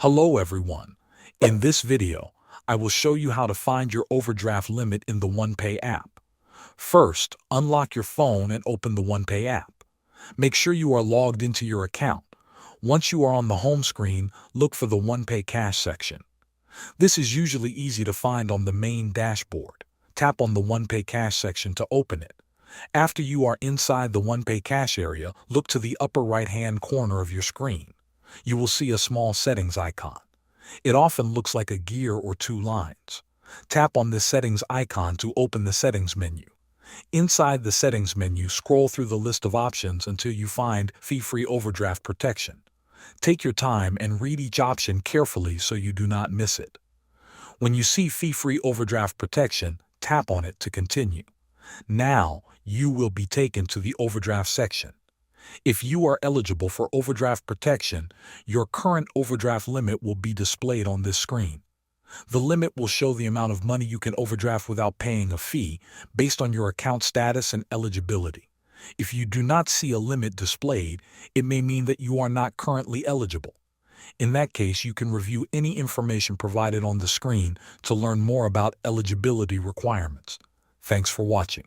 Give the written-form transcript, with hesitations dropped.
Hello everyone. In this video, I will show you how to find your overdraft limit in the Onepay app. First, unlock your phone and open the Onepay app. Make sure you are logged into your account. Once you are on the home screen, look for the Onepay Cash section. This is usually easy to find on the main dashboard. Tap on the Onepay Cash section to open it. After you are inside the Onepay Cash area, look to the upper right-hand corner of your screen. You will see a small settings icon. It often looks like a gear or two lines. Tap on the settings icon to open the settings menu. Inside the settings menu, scroll through the list of options until you find fee-free overdraft protection. Take your time and read each option carefully so you do not miss it. When you see fee-free overdraft protection, tap on it to continue. Now, you will be taken to the overdraft section. If you are eligible for overdraft protection, your current overdraft limit will be displayed on this screen. The limit will show the amount of money you can overdraft without paying a fee based on your account status and eligibility. If you do not see a limit displayed, it may mean that you are not currently eligible. In that case, you can review any information provided on the screen to learn more about eligibility requirements. Thanks for watching.